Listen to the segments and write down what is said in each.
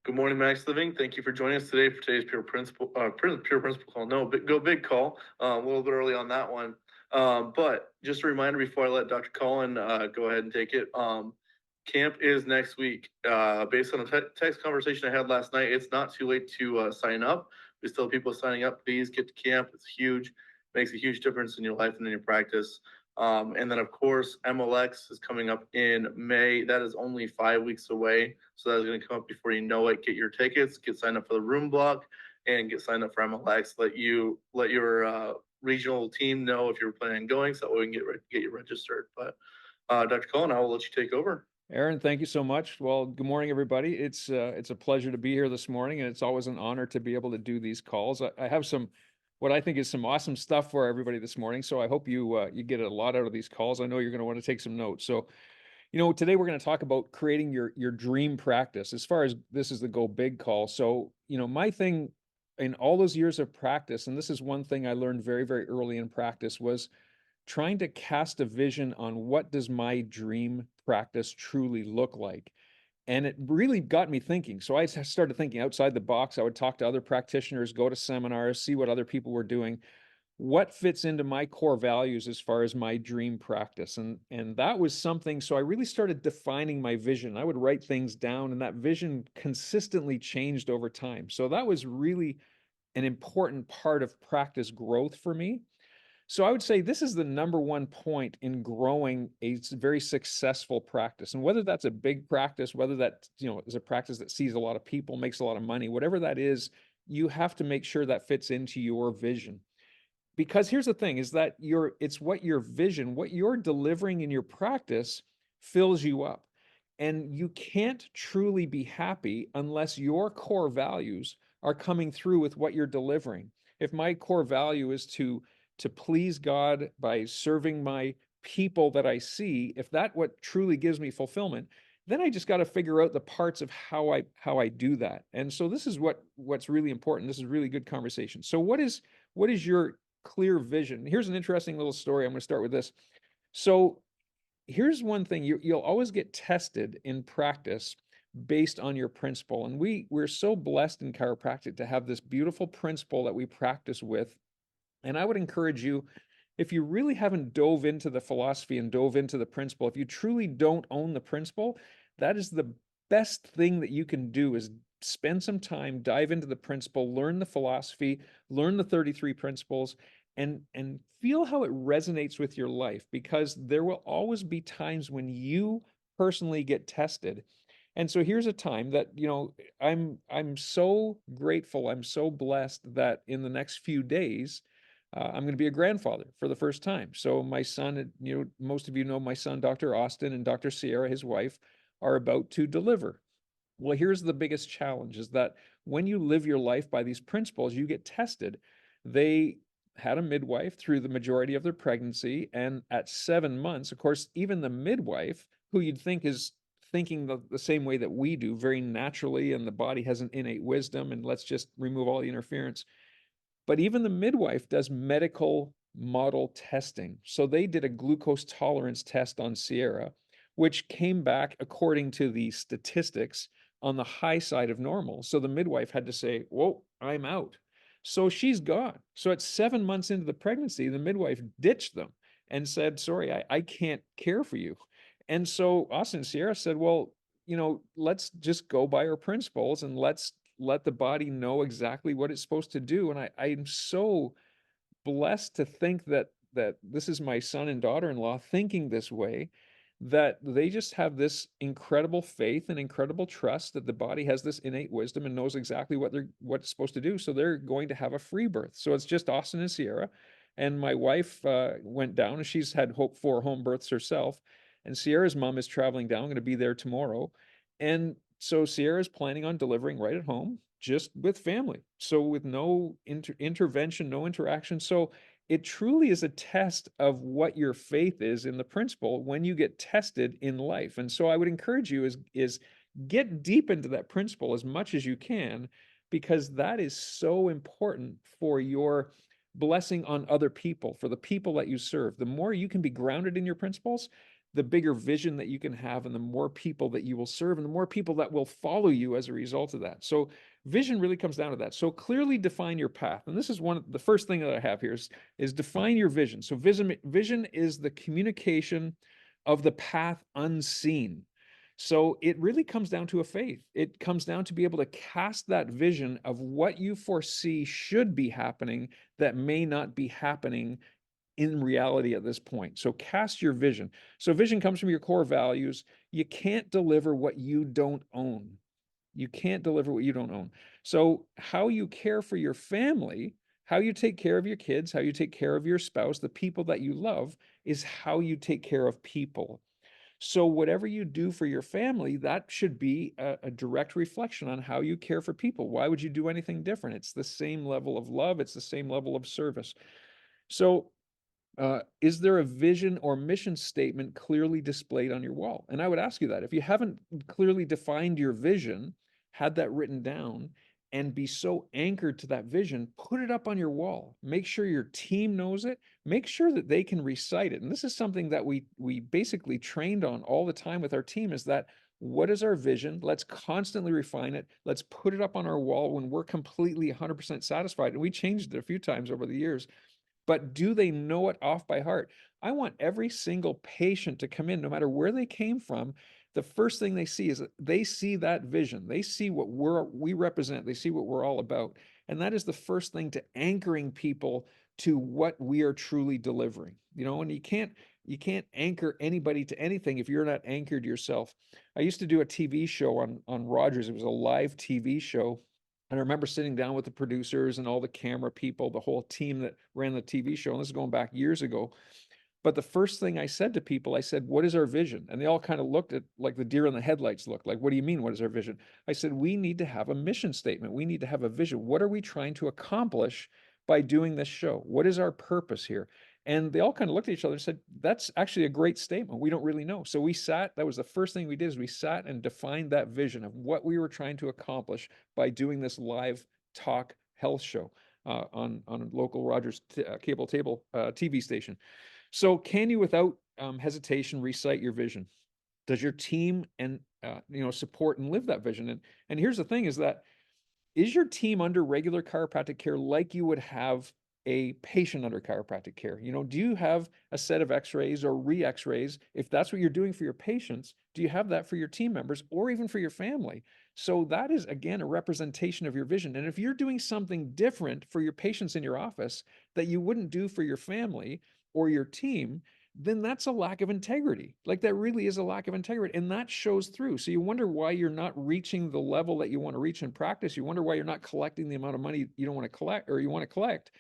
Good morning, Max Living. Thank you for joining us today for today's Pure Principle call. No, Go Big call. A little bit early on that one. But just a reminder before I let Dr. Cullen go ahead and take it. Camp is next week. Based on a text conversation I had last night, it's not too late to sign up. We still have people signing up. Please get to camp. It's huge. Makes a huge difference in your life and in your practice. And then, of course, MLX is coming up in May. That is only 5 weeks away. So that is going to come up before you know it. Get your tickets, get signed up for the room block, and get signed up for MLX. Let your regional team know if you're planning on going, so that way we can get you registered. But Dr. Cullen, I will let you take over. Aaron, thank you so much. Well, good morning, everybody. It's a pleasure to be here this morning, and it's always an honor to be able to do these calls. I have what I think is some awesome stuff for everybody this morning. So I hope you get a lot out of these calls. I know you're going to want to take some notes. So, today we're going to talk about creating your dream practice. As far as this is the Go Big call. So, my thing in all those years of practice, and this is one thing I learned very, very early in practice, was trying to cast a vision on what does my dream practice truly look like. And it really got me thinking. So I started thinking outside the box. I would talk to other practitioners, go to seminars, see what other people were doing. What fits into my core values as far as my dream practice? And that was something. So I really started defining my vision. I would write things down, and that vision consistently changed over time. So that was really an important part of practice growth for me. So I would say this is the number one point in growing a very successful practice. And whether that's a big practice, whether that, is a practice that sees a lot of people, makes a lot of money, whatever that is, you have to make sure that fits into your vision. Because here's the thing is that it's what your vision, what you're delivering in your practice fills you up. And you can't truly be happy unless your core values are coming through with what you're delivering. If my core value is to please God by serving my people that I see, if that what truly gives me fulfillment, then I just got to figure out the parts of how I do that. And so this is what's really important. This is really good conversation. So what is your clear vision? Here's an interesting little story. I'm going to start with this. So here's one thing: you'll always get tested in practice based on your principle. And we're so blessed in chiropractic to have this beautiful principle that we practice with. And I would encourage you, if you really haven't dove into the philosophy and dove into the principle, if you truly don't own the principle, that is the best thing that you can do is spend some time, dive into the principle, learn the philosophy, learn the 33 principles, and feel how it resonates with your life, because there will always be times when you personally get tested. And so here's a time that, I'm so grateful, I'm so blessed that in the next few days, I'm going to be a grandfather for the first time. So my son, most of you know my son, Dr. Austin, and Dr. Sierra, his wife, are about to deliver. Well, here's the biggest challenge is that when you live your life by these principles, you get tested. They had a midwife through the majority of their pregnancy. And at 7 months, of course, even the midwife, who you'd think is thinking the same way that we do, very naturally, and the body has an innate wisdom, and let's just remove all the interference. But even the midwife does medical model testing. So they did a glucose tolerance test on Sierra, which came back, according to the statistics, on the high side of normal. So the midwife had to say, whoa, I'm out. So she's gone. So at 7 months into the pregnancy, the midwife ditched them and said, sorry, I can't care for you. And so Austin and Sierra said, well, let's just go by our principles and let's let the body know exactly what it's supposed to do. And I'm so blessed to think that this is my son and daughter-in-law thinking this way, that they just have this incredible faith and incredible trust that the body has this innate wisdom and knows exactly what it's supposed to do. So they're going to have a free birth. So it's just Austin and Sierra. And my wife went down, and she's had 4 home births herself. And Sierra's mom is traveling down, going to be there tomorrow. And so Sierra's planning on delivering right at home, just with family. So with no intervention, no interaction. So it truly is a test of what your faith is in the principle when you get tested in life. And so I would encourage you is get deep into that principle as much as you can, because that is so important for your blessing on other people, for the people that you serve. The more you can be grounded in your principles, the bigger vision that you can have, and the more people that you will serve, and the more people that will follow you as a result of that. So vision really comes down to that. So clearly define your path. And this is the first thing that I have here is define your vision. So vision is the communication of the path unseen. So it really comes down to a faith. It comes down to be able to cast that vision of what you foresee should be happening that may not be happening in reality at this point. So cast your vision. So vision comes from your core values. You can't deliver what you don't own. You can't deliver what you don't own. So how you care for your family, how you take care of your kids, how you take care of your spouse, the people that you love, is how you take care of people. So whatever you do for your family, that should be a direct reflection on how you care for people. Why would you do anything different? It's the same level of love. It's the same level of service. So is there a vision or mission statement clearly displayed on your wall? And I would ask you that. If you haven't clearly defined your vision, had that written down, and be so anchored to that vision, put it up on your wall. Make sure your team knows it. Make sure that they can recite it. And this is something that we basically trained on all the time with our team, is that what is our vision? Let's constantly refine it. Let's put it up on our wall when we're completely 100% satisfied. And we changed it a few times over the years. But do they know it off by heart? I want every single patient to come in, no matter where they came from. The first thing they see is that they see that vision. They see what we represent. They see what we're all about. And that is the first thing to anchoring people to what we are truly delivering. And you can't anchor anybody to anything if you're not anchored yourself. I used to do a TV show on Rogers. It was a live TV show. And I remember sitting down with the producers and all the camera people, the whole team that ran the TV show. And this is going back years ago. But the first thing I said to people, I said, what is our vision? And they all kind of looked at like the deer in the headlights look like, what do you mean? What is our vision? I said, we need to have a mission statement. We need to have a vision. What are we trying to accomplish by doing this show? What is our purpose here? And they all kind of looked at each other and said, that's actually a great statement. We don't really know. So we sat, that was the first thing we did, is we sat and defined that vision of what we were trying to accomplish by doing this live talk health show on a local Rogers cable TV station. So can you, without hesitation, recite your vision? Does your team and support and live that vision? And here's the thing: is your team under regular chiropractic care like you would have a patient under chiropractic care? Do you have a set of X-rays or re-X-rays? If that's what you're doing for your patients, do you have that for your team members or even for your family? So that is, again, a representation of your vision. And if you're doing something different for your patients in your office that you wouldn't do for your family or your team, then that's a lack of integrity. Like, that really is a lack of integrity, and that shows through. So you wonder why you're not reaching the level that you want to reach in practice. You wonder why you're not collecting the amount of money you don't want to collect, or you want to collect.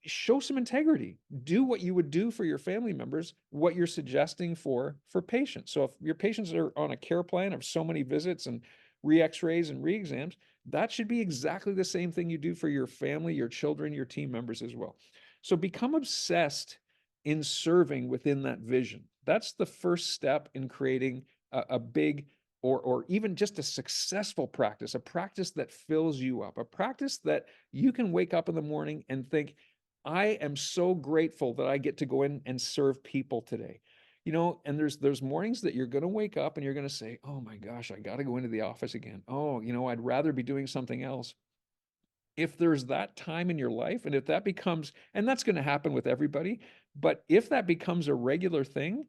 Show some integrity. Do what you would do for your family members, what you're suggesting for patients. So if your patients are on a care plan of so many visits and re-X-rays and re-exams, that should be exactly the same thing you do for your family, your children, your team members as well. So become obsessed in serving within that vision. That's the first step in creating a big or even just a successful practice, a practice that fills you up, a practice that you can wake up in the morning and think, I am so grateful that I get to go in and serve people today. And there's mornings that you're going to wake up and you're going to say, oh my gosh, I got to go into the office again. Oh, I'd rather be doing something else. If there's that time in your life, and if that becomes, and that's going to happen with everybody, but if that becomes a regular thing,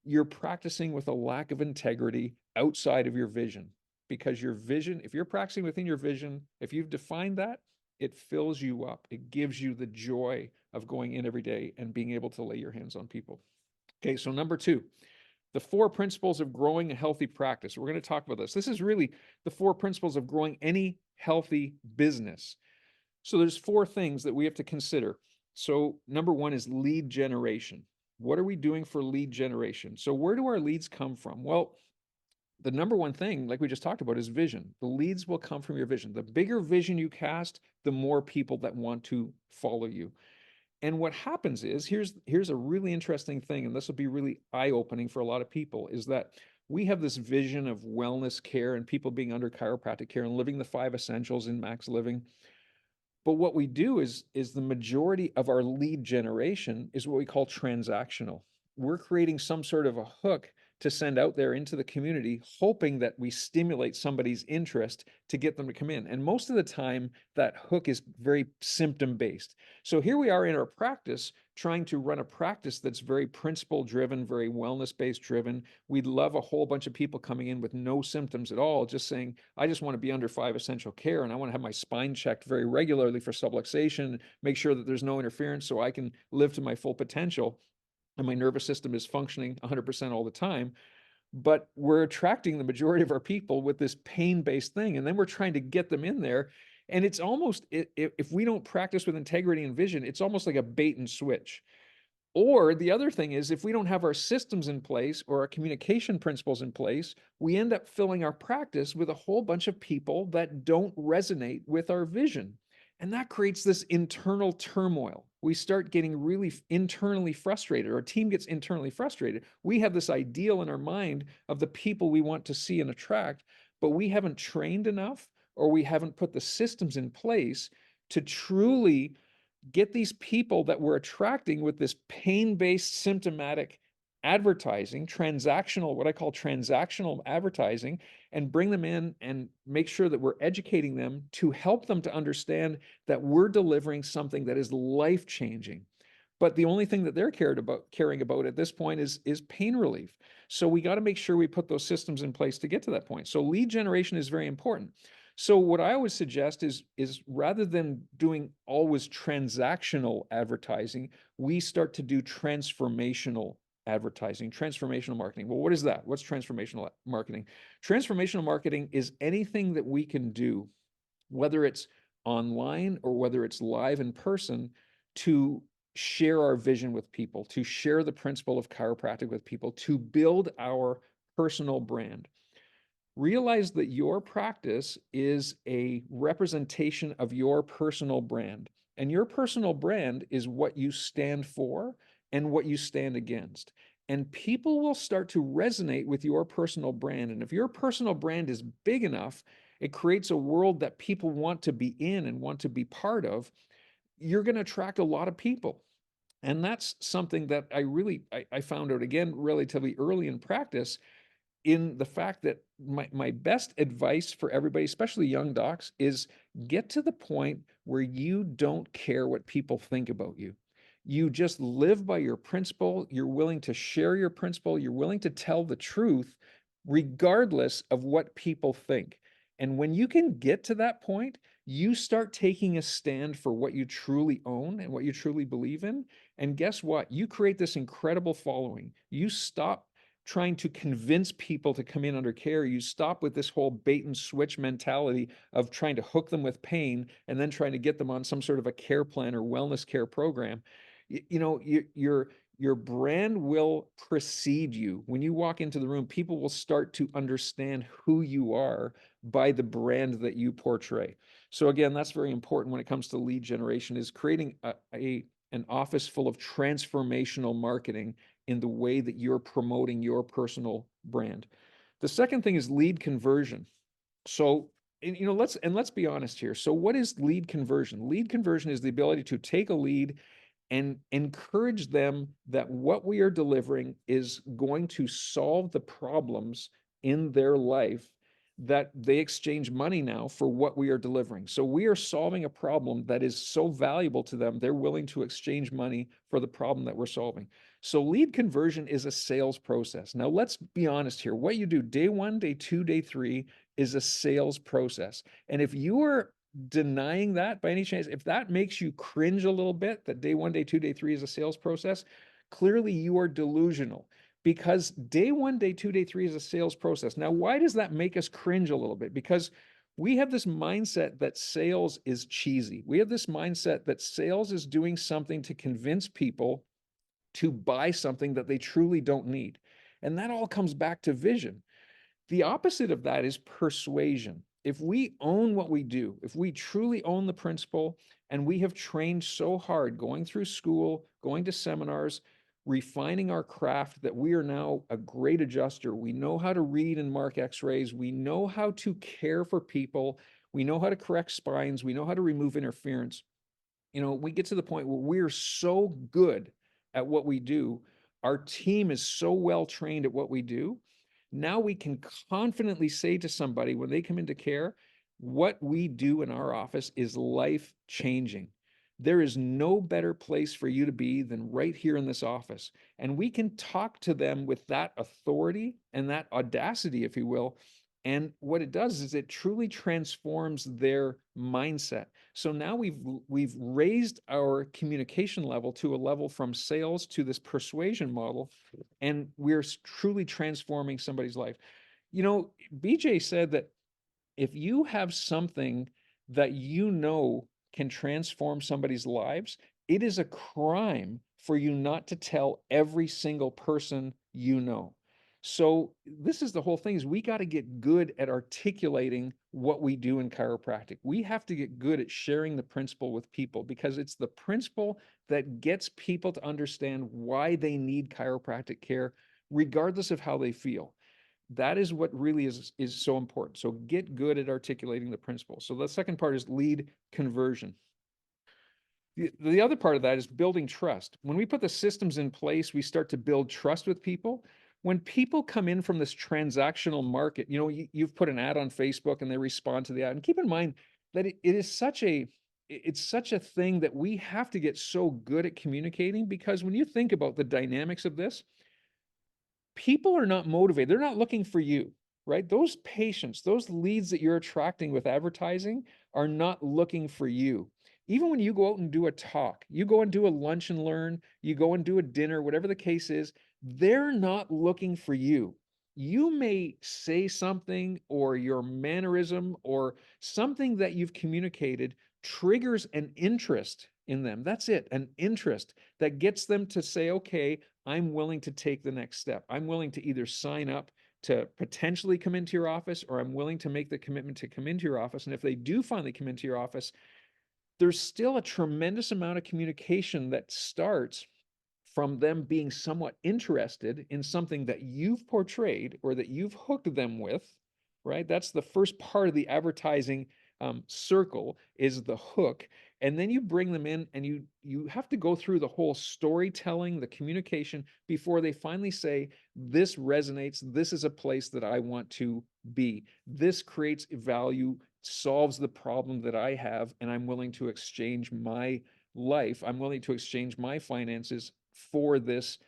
you're practicing with a lack of integrity outside of your vision. Because your vision, if you're practicing within your vision, if you've defined that, it fills you up. It gives you the joy of going in every day and being able to lay your hands on people. Okay, so number 2, the 4 principles of growing a healthy practice. We're going to talk about this. This is really the 4 principles of growing any healthy business. So there's 4 things that we have to consider. So number 1 is lead generation. What are we doing for lead generation? So where do our leads come from? Well, the number 1 thing, like we just talked about, is vision. The leads will come from your vision. The bigger vision you cast, the more people that want to follow you. And what happens is, here's a really interesting thing, and this will be really eye-opening for a lot of people, is that we have this vision of wellness care and people being under chiropractic care and living the 5 essentials in MaxLiving. But what we do is the majority of our lead generation is what we call transactional. we're creating some sort of a hook to send out there into the community, hoping that we stimulate somebody's interest to get them to come in. And most of the time, that hook is very symptom based. So here we are in our practice, trying to run a practice that's very principle driven, very wellness based driven. We'd love a whole bunch of people coming in with no symptoms at all, just saying, I just want to be under 5 essential care and I want to have my spine checked very regularly for subluxation, make sure that there's no interference so I can live to my full potential and my nervous system is functioning 100% all the time. But we're attracting the majority of our people with this pain-based thing, and then we're trying to get them in there. And it's almost, if we don't practice with integrity and vision, it's almost like a bait and switch. Or the other thing is, if we don't have our systems in place or our communication principles in place, we end up filling our practice with a whole bunch of people that don't resonate with our vision. And that creates this internal turmoil. We start getting really internally frustrated. Our team gets internally frustrated. We have this ideal in our mind of the people we want to see and attract, but we haven't trained enough or we haven't put the systems in place to truly get these people that we're attracting with this pain-based symptomatic advertising, transactional, what I call transactional advertising, and bring them in and make sure that we're educating them to help them to understand that we're delivering something that is life-changing. But the only thing that they're caring about at this point is pain relief. So we got to make sure we put those systems in place to get to that point. So lead generation is very important. So what I always suggest is rather than doing always transactional advertising, we start to do transformational advertising, transformational marketing. Well, what is that? What's transformational marketing? Transformational marketing is anything that we can do, whether it's online or whether it's live in person, to share our vision with people, to share the principle of chiropractic with people, to build our personal brand. Realize that your practice is a representation of your personal brand. And your personal brand is what you stand for and what you stand against. And people will start to resonate with your personal brand. And if your personal brand is big enough, it creates a world that people want to be in and want to be part of. You're going to attract a lot of people. And that's something that I found out again relatively early in practice, in the fact that my best advice for everybody, especially young docs, is get to the point where you don't care what people think about you. You just live by your principle. You're willing to share your principle. You're willing to tell the truth regardless of what people think. And when you can get to that point, you start taking a stand for what you truly own and what you truly believe in. And guess what? You create this incredible following. You stop trying to convince people to come in under care. You stop with this whole bait and switch mentality of trying to hook them with pain and then trying to get them on some sort of a care plan or wellness care program. Your brand will precede you. When you walk into the room, people will start to understand who you are by the brand that you portray. So again, that's very important when it comes to lead generation, is creating an office full of transformational marketing in the way that you're promoting your personal brand. The second thing is lead conversion. So, let's be honest here. So what is lead conversion? Lead conversion is the ability to take a lead and encourage them that what we are delivering is going to solve the problems in their life, that they exchange money now for what we are delivering. So we are solving a problem that is so valuable to them, they're willing to exchange money for the problem that we're solving. So lead conversion is a sales process. Now, let's be honest here. What you do day 1, day 2, day 3 is a sales process. And if you are denying that by any chance, if that makes you cringe a little bit, that day 1, day 2, day 3 is a sales process, clearly you are delusional, because day 1, day 2, day 3 is a sales process. Now, why does that make us cringe a little bit? Because we have this mindset that sales is cheesy. We have this mindset that sales is doing something to convince people to buy something that they truly don't need. And that all comes back to vision. The opposite of that is persuasion. If we own what we do, if we truly own the principle, and we have trained so hard going through school, going to seminars, refining our craft, that we are now a great adjuster. We know how to read and mark x-rays. We know how to care for people. We know how to correct spines. We know how to remove interference. We get to the point where we're so good at what we do, our team is so well trained at what we do. Now we can confidently say to somebody when they come into care, what we do in our office is life changing. There is no better place for you to be than right here in this office. And we can talk to them with that authority and that audacity, if you will. And what it does is it truly transforms their mindset. So now we've raised our communication level to a level from sales to this persuasion model, and we're truly transforming somebody's life. You know, BJ said that if you have something that you know can transform somebody's lives, it is a crime for you not to tell every single person you know. So this is the whole thing, is we got to get good at articulating what we do in chiropractic. We have to get good at sharing the principle with people, because it's the principle that gets people to understand why they need chiropractic care, regardless of how they feel. That is what really is so important. So get good at articulating the principle. So the second part is lead conversion. The other part of that is building trust. When we put the systems in place, we start to build trust with people. When people come in from this transactional market, you know, you've put an ad on Facebook and they respond to the ad. And keep in mind that it's such a thing that we have to get so good at communicating, because when you think about the dynamics of this, people are not motivated. They're not looking for you, right? Those patients, those leads that you're attracting with advertising are not looking for you. Even when you go out and do a talk, you go and do a lunch and learn, you go and do a dinner, whatever the case is, they're not looking for you. You may say something, or your mannerism or something that you've communicated triggers an interest in them. That's it, an interest that gets them to say, okay, I'm willing to take the next step. I'm willing to either sign up to potentially come into your office, or I'm willing to make the commitment to come into your office. And if they do finally come into your office, there's still a tremendous amount of communication that starts from them being somewhat interested in something that you've portrayed or that you've hooked them with, right? That's the first part of the advertising circle, is the hook. And then you bring them in, and you have to go through the whole storytelling, the communication, before they finally say, this resonates, this is a place that I want to be. This creates value, solves the problem that I have, and I'm willing to exchange my life. I'm willing to exchange my finances for this,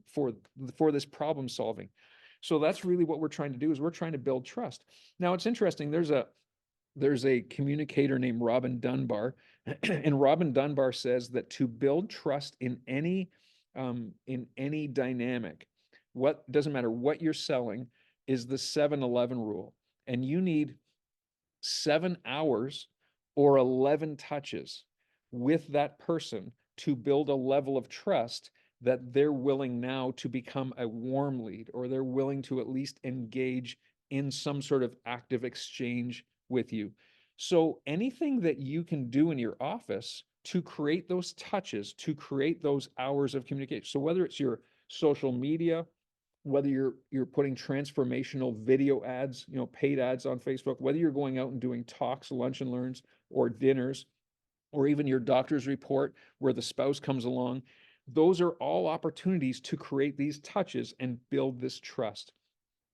for this problem solving. So that's really what we're trying to do, is we're trying to build trust. Now it's interesting. There's a communicator named Robin Dunbar, and Robin Dunbar says that to build trust in any dynamic, what doesn't matter what you're selling, is the 7-11 rule. And you need 7 hours or 11 touches with that person to build a level of trust that they're willing now to become a warm lead, or they're willing to at least engage in some sort of active exchange with you. So anything that you can do in your office to create those touches, to create those hours of communication. So whether it's your social media, whether you're putting transformational video ads, you know, paid ads on Facebook, whether you're going out and doing talks, lunch and learns, or dinners, or even your doctor's report where the spouse comes along, those are all opportunities to create these touches and build this trust.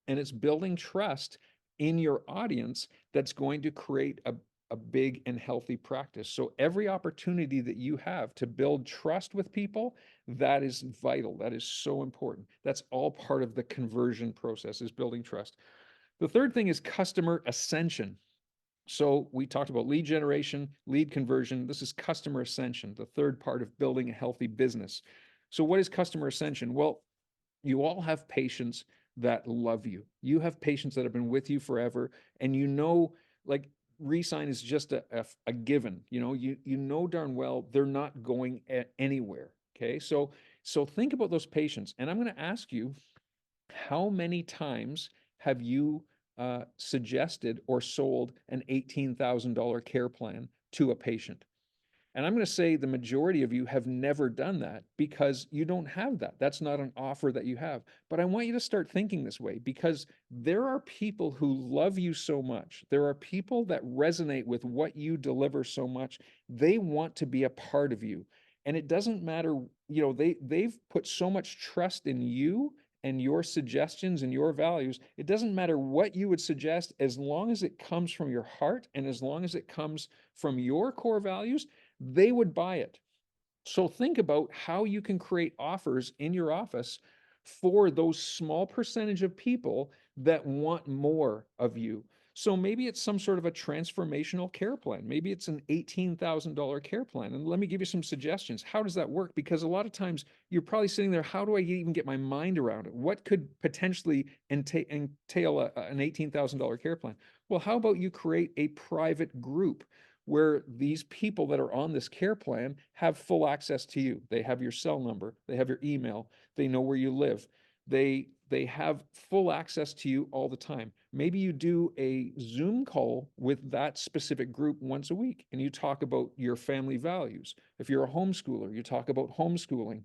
And it's building trust in your audience that's going to create a big and healthy practice. So every opportunity that you have to build trust with people, that is vital. That is so important. That's all part of the conversion process, is building trust. The third thing is customer ascension. So we talked about lead generation, lead conversion. This is customer ascension, the third part of building a healthy business. So what is customer ascension? Well, you all have patients that love you. You have patients that have been with you forever, and you know, like, resign is just a given. You know, you know darn well they're not going anywhere. Okay, so think about those patients, and I'm going to ask you, how many times have you suggested or sold an $18,000 care plan to a patient? And I'm going to say the majority of you have never done that, because you don't have that. That's not an offer that you have. But I want you to start thinking this way, because there are people who love you so much. There are people that resonate with what you deliver so much. They want to be a part of you. And it doesn't matter, they've put so much trust in you and your suggestions and your values. It doesn't matter what you would suggest, as long as it comes from your heart and as long as it comes from your core values, they would buy it. So think about how you can create offers in your office for those small percentage of people that want more of you. So maybe it's some sort of a transformational care plan. Maybe it's an $18,000 care plan. And let me give you some suggestions. How does that work? Because a lot of times you're probably sitting there, how do I even get my mind around it? What could potentially entail an $18,000 care plan? Well, how about you create a private group where these people that are on this care plan have full access to you. They have your cell number, they have your email, they know where you live. They have full access to you all the time. Maybe you do a Zoom call with that specific group once a week and you talk about your family values. If you're a homeschooler, you talk about homeschooling.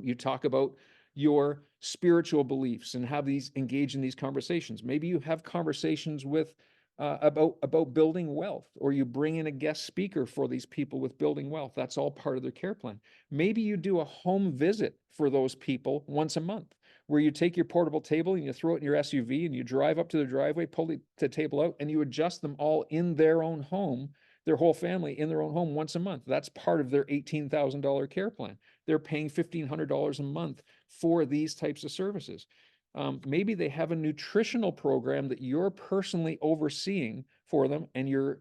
You talk about your spiritual beliefs and have these engage in these conversations. Maybe you have conversations with about building wealth, or you bring in a guest speaker for these people with building wealth. That's all part of their care plan. Maybe you do a home visit for those people once a month, where you take your portable table and you throw it in your SUV and you drive up to the driveway, pull the table out, and you adjust them all in their own home, their whole family in their own home once a month. That's part of their $18,000 care plan. They're paying $1,500 a month for these types of services. Maybe they have a nutritional program that you're personally overseeing for them, and you're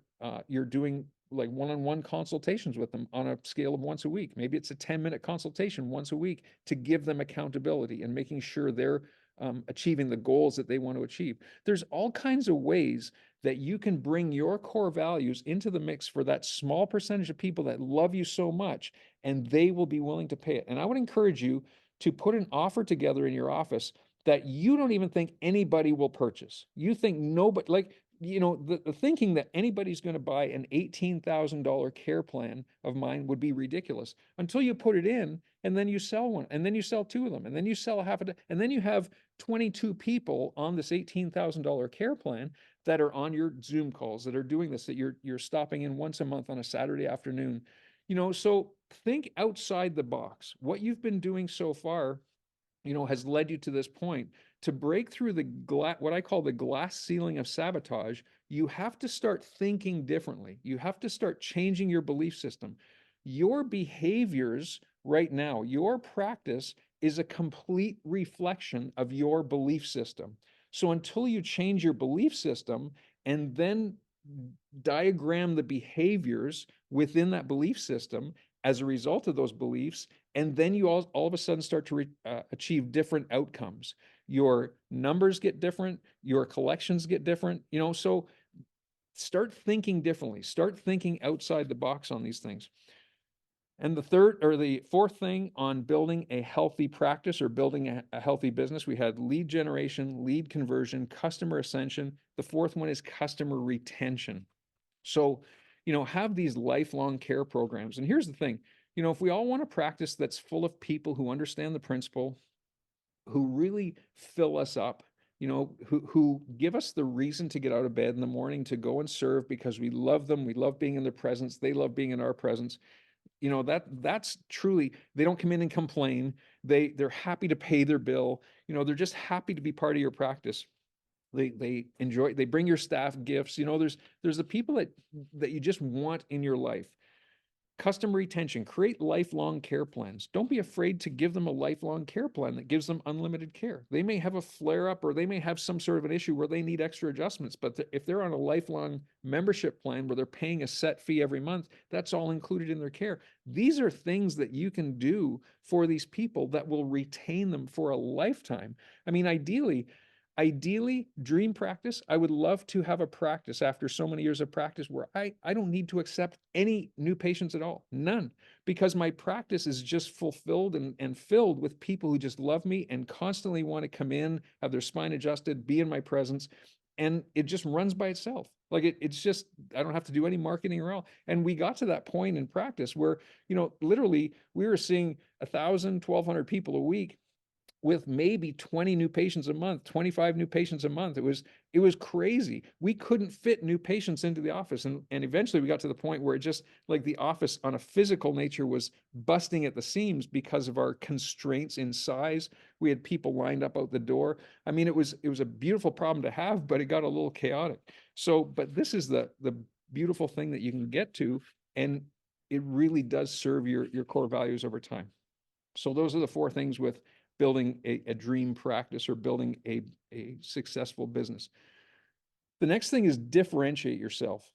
doing like one-on-one consultations with them on a scale of once a week. Maybe it's a 10-minute consultation once a week to give them accountability and making sure they're achieving the goals that they want to achieve. There's all kinds of ways that you can bring your core values into the mix for that small percentage of people that love you so much, and they will be willing to pay it. And I would encourage you to put an offer together in your office that you don't even think anybody will purchase. You think nobody, like, the thinking that anybody's going to buy an $18,000 care plan of mine would be ridiculous until you put it in, and then you sell one, and then you sell two of them, and then you sell half of it, and then you have 22 people on this $18,000 care plan that are on your Zoom calls, that are doing this, that you're stopping in once a month on a Saturday afternoon. So think outside the box. What you've been doing so far, has led you to this point. To break through what I call the glass ceiling of sabotage, you have to start thinking differently. You have to start changing your belief system. Your behaviors right now, your practice is a complete reflection of your belief system. So until you change your belief system and then diagram the behaviors within that belief system as a result of those beliefs, and then you all of a sudden start to achieve different outcomes. Your numbers get different, your collections get different, so start thinking differently, start thinking outside the box on these things. And the fourth thing on building a healthy practice or building a healthy business, we had lead generation, lead conversion, customer ascension. The fourth one is customer retention. So, have these lifelong care programs. And here's the thing, if we all want a practice that's full of people who understand the principle, who really fill us up, who give us the reason to get out of bed in the morning to go and serve because we love them, we love being in their presence, they love being in our presence. That's truly, they don't come in and complain. They're happy to pay their bill. They're just happy to be part of your practice. They enjoy, they bring your staff gifts. There's the people that you just want in your life. Customer retention, create lifelong care plans. Don't be afraid to give them a lifelong care plan that gives them unlimited care. They may have a flare up, or they may have some sort of an issue where they need extra adjustments, but if they're on a lifelong membership plan where they're paying a set fee every month, that's all included in their care. These are things that you can do for these people that will retain them for a lifetime. I mean, ideally, dream practice, I would love to have a practice after so many years of practice where I don't need to accept any new patients at all, none, because my practice is just fulfilled and filled with people who just love me and constantly want to come in, have their spine adjusted, be in my presence, and it just runs by itself. Like it's just, I don't have to do any marketing or all. And we got to that point in practice where, literally we were seeing 1,000, 1,200 people a week with maybe 20 new patients a month, 25 new patients a month. It was crazy. We couldn't fit new patients into the office. And eventually we got to the point where it just, like, the office on a physical nature was busting at the seams because of our constraints in size. We had people lined up out the door. I mean, it was a beautiful problem to have, but it got a little chaotic. So, but this is the beautiful thing that you can get to, and it really does serve your core values over time. So those are the four things with building a dream practice or building a successful business. The next thing is differentiate yourself.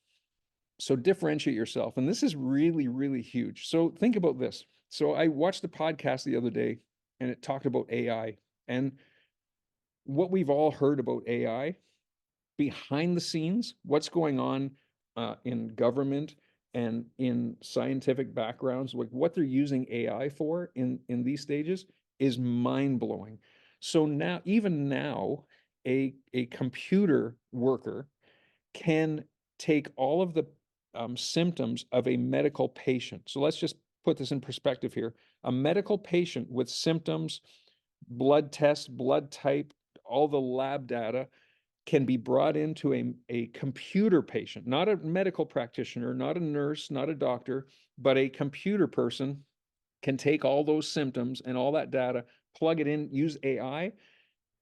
So differentiate yourself. And this is really, really huge. So think about this. So I watched a podcast the other day and it talked about AI and what we've all heard about AI behind the scenes, what's going on in government and in scientific backgrounds, like what they're using AI for in these stages is mind blowing. So now, even now, a computer worker can take all of the symptoms of a medical patient. So let's just put this in perspective here. A medical patient with symptoms, blood tests, blood type, all the lab data can be brought into a computer patient, not a medical practitioner, not a nurse, not a doctor, but a computer person can take all those symptoms and all that data, plug it in, use AI,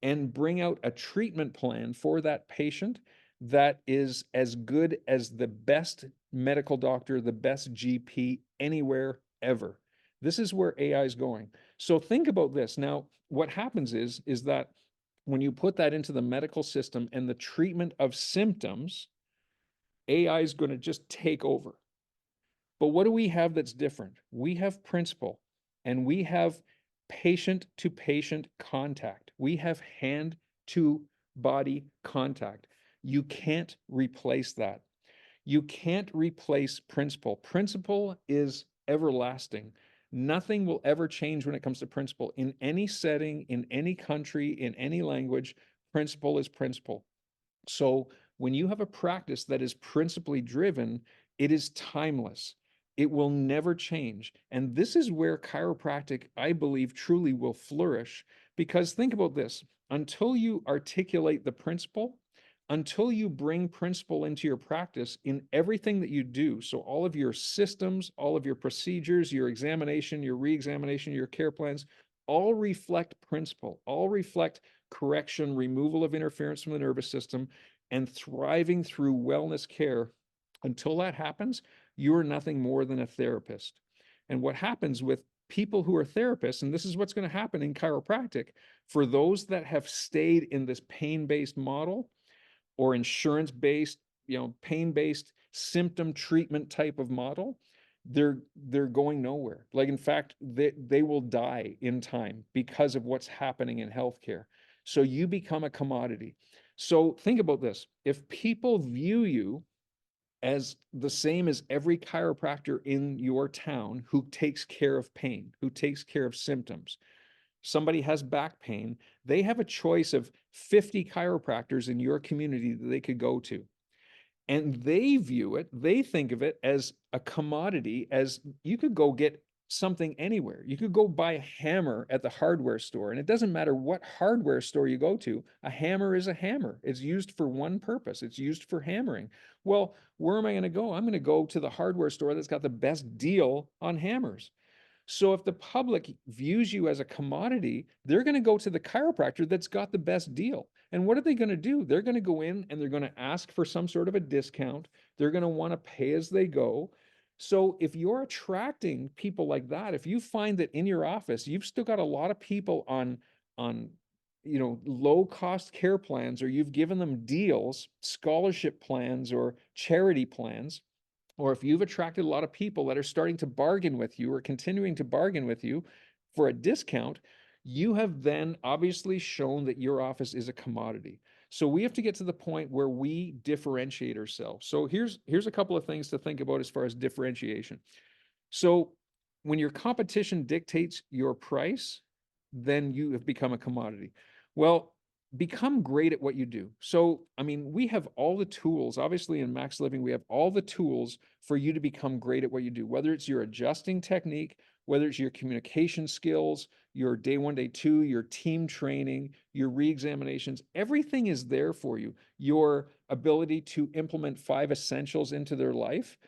and bring out a treatment plan for that patient that is as good as the best medical doctor, the best GP anywhere ever. This is where AI is going. So think about this. Now, what happens is that when you put that into the medical system and the treatment of symptoms, AI is going to just take over. But what do we have that's different? We have principle and we have patient to patient contact. We have hand to body contact. You can't replace that. You can't replace principle. Principle is everlasting. Nothing will ever change when it comes to principle. In any setting, in any country, in any language, principle is principle. So when you have a practice that is principally driven, it is timeless. It will never change. And this is where chiropractic, I believe, truly will flourish. Because think about this, until you articulate the principle, until you bring principle into your practice in everything that you do, so all of your systems, all of your procedures, your examination, your re-examination, your care plans, all reflect principle, all reflect correction, removal of interference from the nervous system, and thriving through wellness care. Until that happens, you are nothing more than a therapist. And what happens with people who are therapists, and this is what's going to happen in chiropractic, for those that have stayed in this pain-based model or insurance-based, pain-based symptom treatment type of model, they're going nowhere. Like, in fact, they will die in time because of what's happening in healthcare. So you become a commodity. So think about this. If people view you as the same as every chiropractor in your town who takes care of pain, who takes care of symptoms, somebody has back pain, they have a choice of 50 chiropractors in your community that they could go to. And they view it, they think of it as a commodity, as you could go get something anywhere. You could go buy a hammer at the hardware store, and it doesn't matter what hardware store you go to, a hammer is a hammer. It's used for one purpose. It's used for hammering. Well, where am I going to go? I'm going to go to the hardware store that's got the best deal on hammers. So if the public views you as a commodity, they're going to go to the chiropractor that's got the best deal. And what are they going to do? They're going to go in and they're going to ask for some sort of a discount. They're going to want to pay as they go. So if you're attracting people like that, if you find that in your office, you've still got a lot of people on low cost care plans, or you've given them deals, scholarship plans or charity plans, or if you've attracted a lot of people that are starting to bargain with you or continuing to bargain with you for a discount, you have then obviously shown that your office is a commodity. So we have to get to the point where we differentiate ourselves. So here's a couple of things to think about as far as differentiation. So when your competition dictates your price, then you have become a commodity. Well, become great at what you do. So, I mean, we have all the tools, obviously in Max Living, we have all the tools for you to become great at what you do, whether it's your adjusting technique, whether it's your communication skills, your day one, day two, your team training, your re-examinations, everything is there for you. Your ability to implement 5 essentials into their life,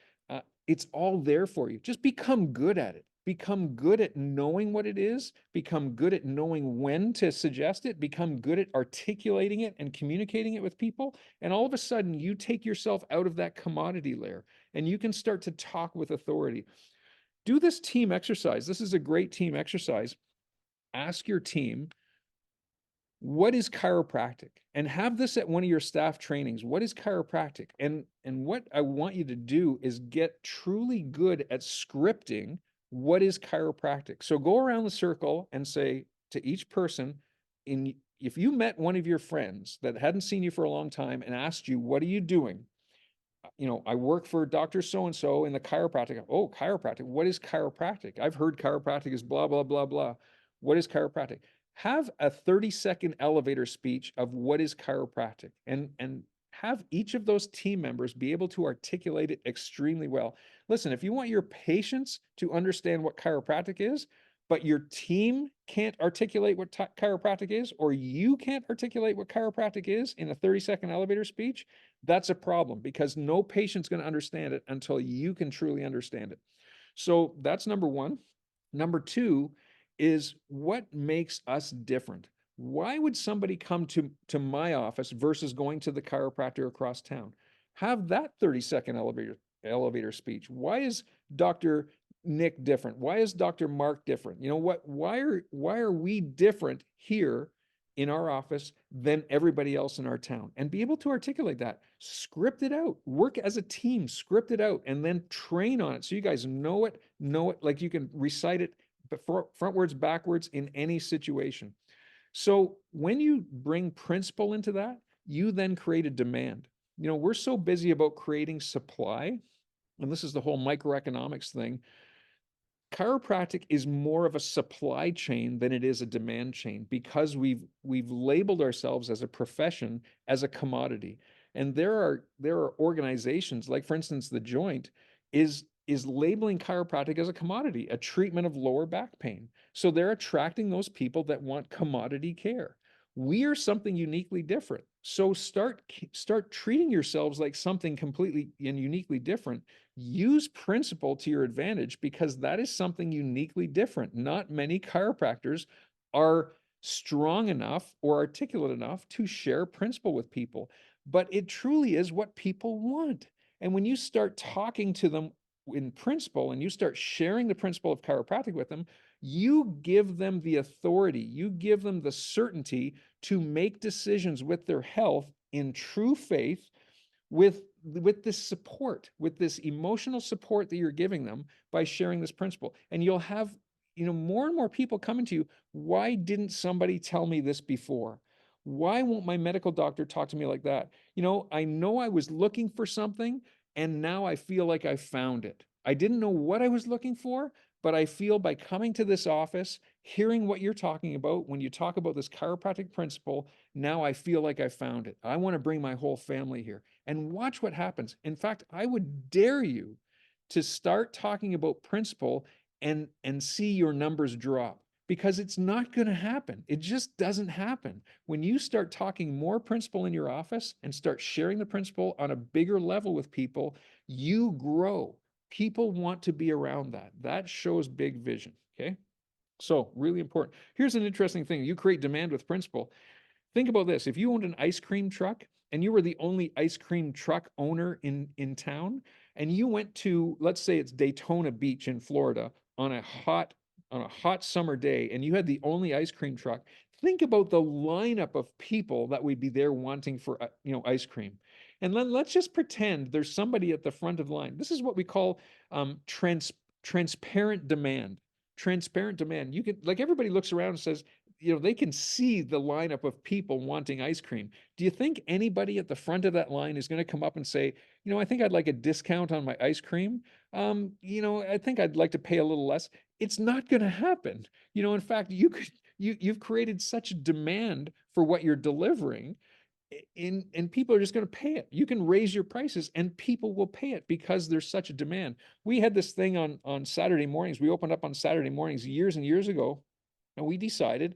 it's all there for you. Just become good at it. Become good at knowing what it is, become good at knowing when to suggest it, become good at articulating it and communicating it with people. And all of a sudden, you take yourself out of that commodity layer and you can start to talk with authority. Do this team exercise. This is a great team exercise. Ask your team, what is chiropractic? And have this at one of your staff trainings. What is chiropractic? And what I want you to do is get truly good at scripting what is chiropractic. So go around the circle and say to each person, if you met one of your friends that hadn't seen you for a long time and asked you, what are you doing? I work for Dr. So-and-so in the chiropractic. Oh, chiropractic. What is chiropractic? I've heard chiropractic is blah, blah, blah, blah. What is chiropractic? Have a 30-second elevator speech of what is chiropractic, and have each of those team members be able to articulate it extremely well. Listen, if you want your patients to understand what chiropractic is, but your team can't articulate what chiropractic is, or you can't articulate what chiropractic is in a 30-second elevator speech, that's a problem, because no patient's going to understand it until you can truly understand it. So that's number one. Number two is, what makes us different? Why would somebody come to my office versus going to the chiropractor across town? Have that 30-second elevator speech. Why is Dr. Nick different? Why is Dr. Mark different? Why are we different here in our office than everybody else in our town? And be able to articulate that. Script it out. Work as a team, script it out, and then train on it so you guys know it, like you can recite it frontwards, backwards in any situation. So when you bring principle into that, you then create a demand. We're so busy about creating supply, and this is the whole microeconomics thing. Chiropractic is more of a supply chain than it is a demand chain, because we've labeled ourselves as a profession, as a commodity. And there are organizations, like for instance, the Joint is labeling chiropractic as a commodity, a treatment of lower back pain. So they're attracting those people that want commodity care. We are something uniquely different. So start treating yourselves like something completely and uniquely different. Use principle to your advantage, because that is something uniquely different. Not many chiropractors are strong enough or articulate enough to share principle with people, but it truly is what people want. And when you start talking to them in principle and you start sharing the principle of chiropractic with them, you give them the authority, you give them the certainty to make decisions with their health in true faith, with this support, with this emotional support that you're giving them by sharing this principle. And you'll have more and more people coming to you. Why didn't somebody tell me this before? Why won't my medical doctor talk to me like that? I know I was looking for something, and now I feel like I found it. I didn't know what I was looking for, but I feel by coming to this office, hearing what you're talking about, when you talk about this chiropractic principle, now I feel like I found it. I want to bring my whole family here. And watch what happens. In fact, I would dare you to start talking about principle and see your numbers drop, because it's not going to happen. It just doesn't happen. When you start talking more principle in your office and start sharing the principle on a bigger level with people, you grow. People want to be around that. That shows big vision. Okay. So really important. Here's an interesting thing. You create demand with principle. Think about this. If you owned an ice cream truck and you were the only ice cream truck owner in town, and you went to, let's say it's Daytona Beach in Florida on a hot summer day, and you had the only ice cream truck, think about the lineup of people that would be there wanting for ice cream. And then let's just pretend there's somebody at the front of the line. This is what we call transparent demand. Transparent demand. You could, like, everybody looks around and says, they can see the lineup of people wanting ice cream. Do you think anybody at the front of that line is going to come up and say, I think I'd like a discount on my ice cream? I think I'd like to pay a little less. It's not going to happen. In fact, you've created such demand for what you're delivering. and people are just going to pay it. You can raise your prices and people will pay it because there's such a demand. We had this thing on Saturday mornings. We opened up on Saturday mornings years and years ago, and we decided,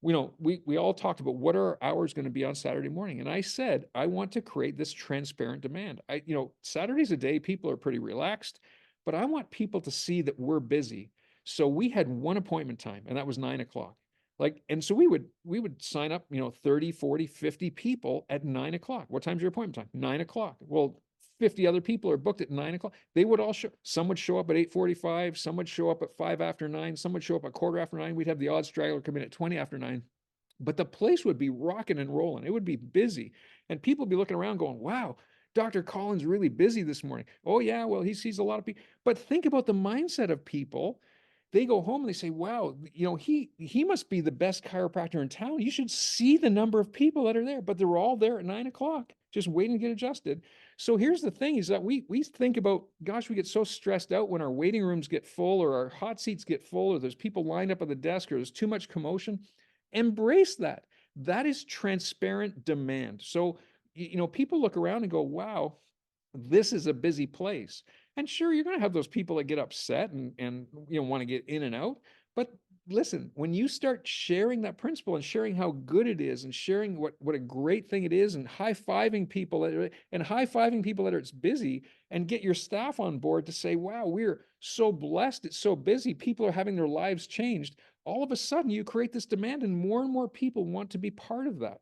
we all talked about what are our hours going to be on Saturday morning. And I said, I want to create this transparent demand. Saturday's a day people are pretty relaxed, but I want people to see that we're busy. So we had one appointment time, and that was 9 o'clock. And so we would sign up, 30, 40, 50 people at 9 o'clock. What time's your appointment time? 9 o'clock. Well, 50 other people are booked at 9 o'clock. They would all show, some would show up at 8:45, some would show up at 5 after 9, some would show up at 9:15. We'd have the odd straggler come in at 20 after 9. But the place would be rocking and rolling. It would be busy. And people would be looking around going, wow, Dr. Collins really busy this morning. Oh, yeah, well, he sees a lot of people. But think about the mindset of people. They go home and they say, wow, he must be the best chiropractor in town. You should see the number of people that are there. But they're all there at 9 o'clock, just waiting to get adjusted. So here's the thing is that we think about, gosh, we get so stressed out when our waiting rooms get full or our hot seats get full or there's people lined up at the desk or there's too much commotion. Embrace that. That is transparent demand. So, people look around and go, wow, this is a busy place. And sure, you're going to have those people that get upset and want to get in and out. But listen, when you start sharing that principle and sharing how good it is and sharing what a great thing it is and high-fiving people that it's busy and get your staff on board to say, wow, we're so blessed. It's so busy. People are having their lives changed. All of a sudden you create this demand and more people want to be part of that.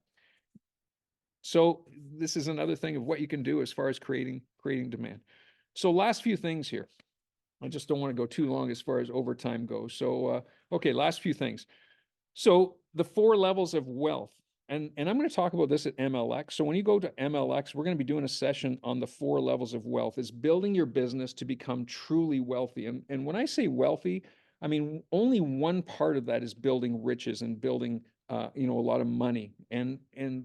So this is another thing of what you can do as far as creating demand. So last few things here. I just don't want to go too long as far as overtime goes. So, okay, last few things. So the 4 levels of wealth, and I'm going to talk about this at MLX. So when you go to MLX, we're going to be doing a session on the 4 levels of wealth, is building your business to become truly wealthy. And when I say wealthy, I mean, only one part of that is building riches and building, a lot of money. And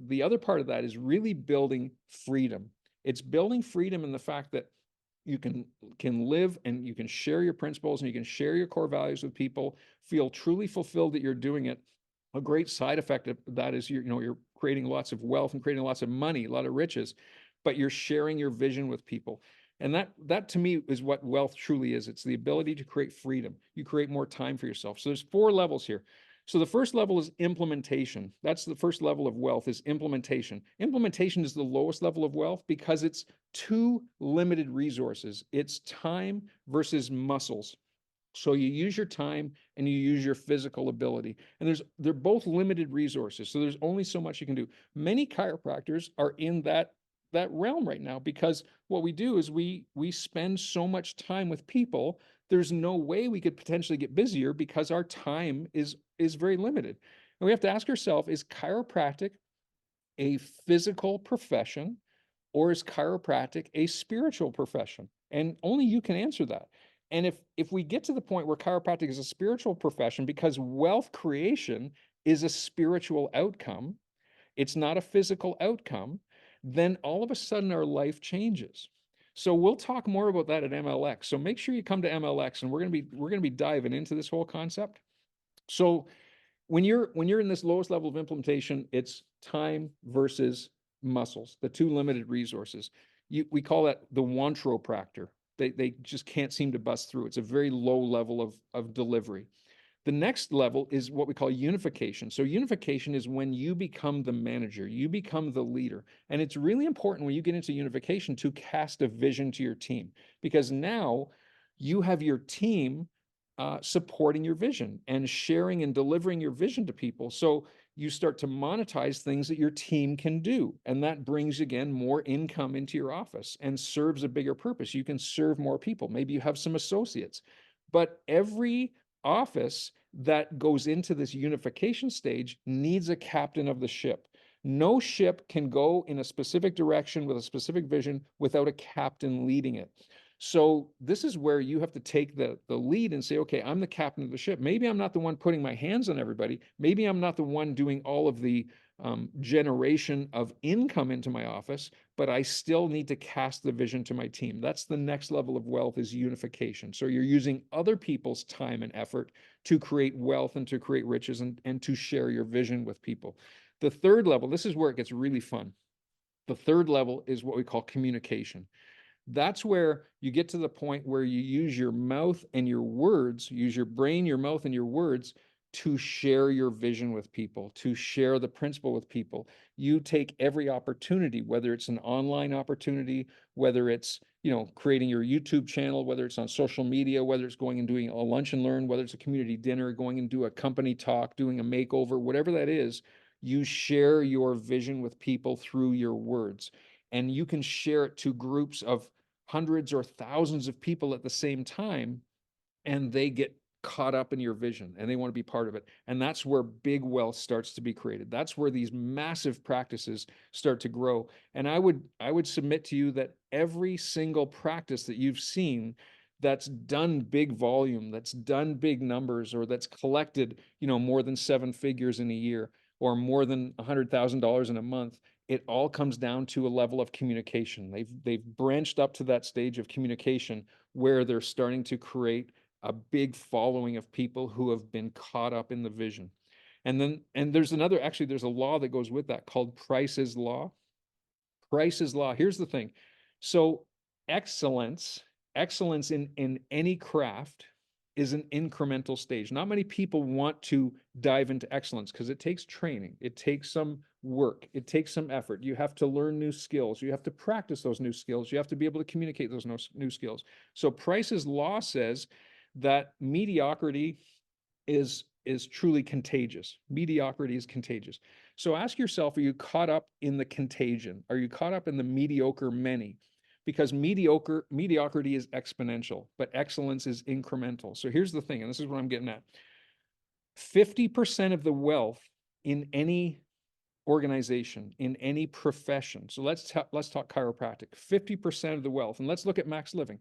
the other part of that is really building freedom. It's building freedom in the fact that you can live and you can share your principles and you can share your core values with people, feel truly fulfilled that you're doing it. A great side effect of that is you're creating lots of wealth and creating lots of money, a lot of riches, but you're sharing your vision with people. And that to me is what wealth truly is. It's the ability to create freedom. You create more time for yourself. So there's 4 levels here. So the first level is implementation. That's the first level of wealth, is implementation. Implementation is the lowest level of wealth because it's 2 limited resources. It's time versus muscles. So you use your time and you use your physical ability. And they're both limited resources. So there's only so much you can do. Many chiropractors are in that realm right now because what we do is we spend so much time with people. There's no way we could potentially get busier because our time is very limited. And we have to ask ourselves, is chiropractic a physical profession or is chiropractic a spiritual profession? And only you can answer that. And if we get to the point where chiropractic is a spiritual profession because wealth creation is a spiritual outcome, it's not a physical outcome, then all of a sudden our life changes. So we'll talk more about that at MLX. So make sure you come to MLX and we're going to be diving into this whole concept. So when you're in this lowest level of implementation, it's time versus muscles, the 2 limited resources. We call that the wantropractor. They just can't seem to bust through. It's a very low level of delivery. The next level is what we call unification. So unification is when you become the manager, you become the leader. And it's really important when you get into unification to cast a vision to your team, because now you have your team supporting your vision and sharing and delivering your vision to people. So you start to monetize things that your team can do. And that brings, again, more income into your office and serves a bigger purpose. You can serve more people. Maybe you have some associates. But every office that goes into this unification stage needs a captain of the ship. No ship can go in a specific direction with a specific vision without a captain leading it. So this is where you have to take the lead and say, okay, I'm the captain of the ship. Maybe I'm not the one putting my hands on everybody. Maybe I'm not the one doing all of the generation of income into my office, but I still need to cast the vision to my team. That's the next level of wealth, is unification. So you're using other people's time and effort to create wealth and to create riches and to share your vision with people. The third level, this is where it gets really fun. The third level is what we call communication. That's where you get to the point where you use your mouth and your words, use your brain, your mouth, and your words to share your vision with people, to share the principle with people. You take every opportunity, whether it's an online opportunity, whether it's, creating your YouTube channel, whether it's on social media, whether it's going and doing a lunch and learn, whether it's a community dinner, going and do a company talk, doing a makeover, whatever that is, you share your vision with people through your words. And you can share it to groups of hundreds or thousands of people at the same time, and they get caught up in your vision and they want to be part of it. And that's where big wealth starts to be created. That's where these massive practices start to grow. And I would submit to you that every single practice that you've seen that's done big volume, that's done big numbers, or that's collected, more than 7 figures in a year, or more than $100,000 in a month, it all comes down to a level of communication. They've branched up to that stage of communication where they're starting to create a big following of people who have been caught up in the vision. And there's there's a law that goes with that called Price's Law. Price's Law. Here's the thing. So excellence in any craft is an incremental stage. Not many people want to dive into excellence because it takes training. It takes some work. It takes some effort. You have to learn new skills. You have to practice those new skills. You have to be able to communicate those new skills. So Price's Law says that mediocrity is truly contagious. Mediocrity is contagious. So ask yourself, are you caught up in the contagion? Are you caught up in the mediocre many? Because mediocrity is exponential, but excellence is incremental. So here's the thing, and this is what I'm getting at. 50% of the wealth in any organization, in any profession. So let's talk chiropractic. 50% of the wealth, and let's look at MaxLiving.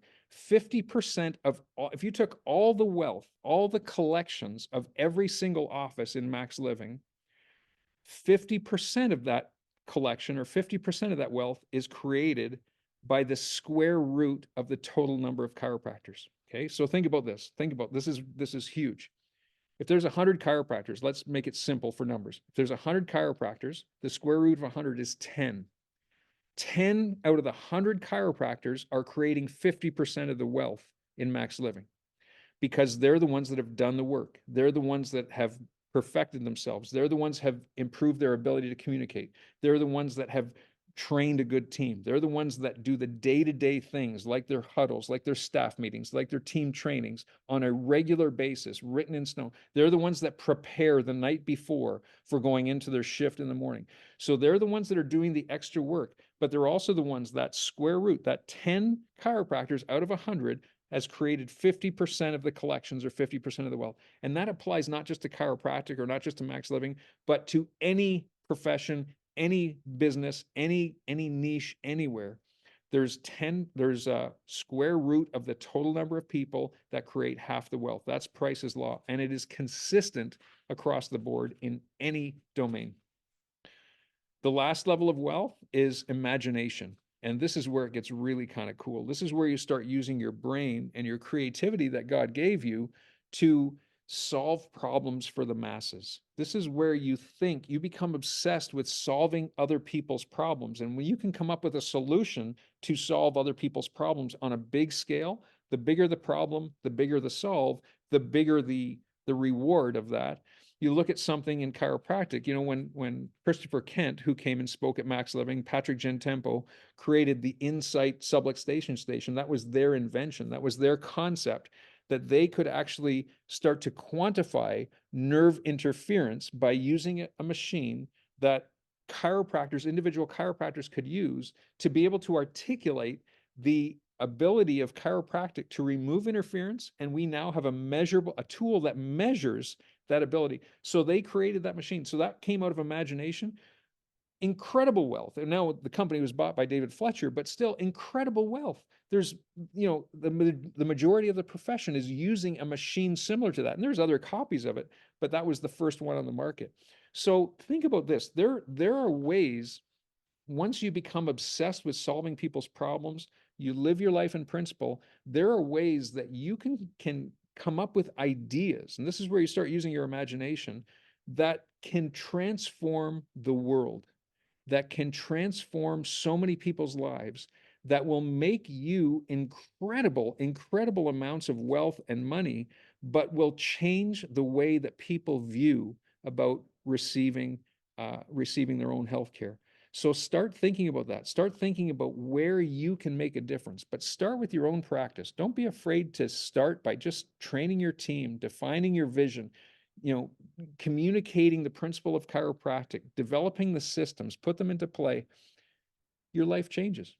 50% of all, if you took all the wealth, all the collections of every single office in MaxLiving, 50% of that collection, or 50% of that wealth, is created by the square root of the total number of chiropractors. Okay, so think about this. This is huge. If there's 100 chiropractors, let's make it simple for numbers. If there's 100 chiropractors, the square root of 100 is 10. 10 out of the 100 chiropractors are creating 50% of the wealth in MaxLiving, because they're the ones that have done the work. They're the ones that have perfected themselves. They're the ones that have improved their ability to communicate. They're the ones that have trained a good team. They're the ones that do the day-to-day things, like their huddles, like their staff meetings, like their team trainings on a regular basis, written in stone. They're the ones that prepare the night before for going into their shift in the morning. So they're the ones that are doing the extra work, but they're also the ones, that square root, that 10 chiropractors out of 100 has created 50% of the collections, or 50% of the wealth. And that applies not just to chiropractic or not just to MaxLiving, but to any profession, any business, any niche, anywhere. There's a square root of the total number of people that create half the wealth. That's Price's Law, and it is consistent across the board in any domain. The last level of wealth is imagination. And this is where it gets really kind of cool. This is where you start using your brain and your creativity that God gave you to solve problems for the masses. This is where you become obsessed with solving other people's problems. And when you can come up with a solution to solve other people's problems on a big scale, the bigger the problem, the bigger the solve, the bigger the reward of that. You look at something in chiropractic, when Christopher Kent, who came and spoke at MaxLiving, Patrick Gentempo, created the Insight subluxation station. That was their invention. That was their concept, that they could actually start to quantify nerve interference by using a machine that individual chiropractors could use to be able to articulate the ability of chiropractic to remove interference. And we now have a tool that measures that ability. So they created that machine. So that came out of imagination. Incredible wealth. And now the company was bought by David Fletcher, but still incredible wealth. There's, the majority of the profession is using a machine similar to that. And there's other copies of it, but that was the first one on the market. So think about this. There are ways, once you become obsessed with solving people's problems, you live your life in principle, there are ways that you can come up with ideas. And this is where you start using your imagination that can transform the world, that can transform so many people's lives, that will make you incredible amounts of wealth and money, but will change the way that people view about receiving their own health care. So start thinking about that. Start thinking about where you can make a difference, but start with your own practice. Don't be afraid to start by just training your team, defining your vision, communicating the principle of chiropractic, developing the systems, put them into play. Your life changes.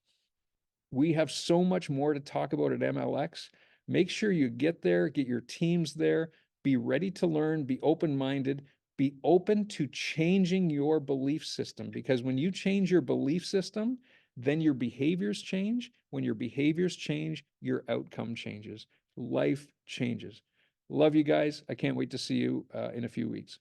We have so much more to talk about at MLX. Make sure you get there, get your teams there, be ready to learn, be open-minded, be open to changing your belief system, because when you change your belief system, then your behaviors change. When your behaviors change, your outcome changes. Life changes. Love you guys. I can't wait to see you in a few weeks.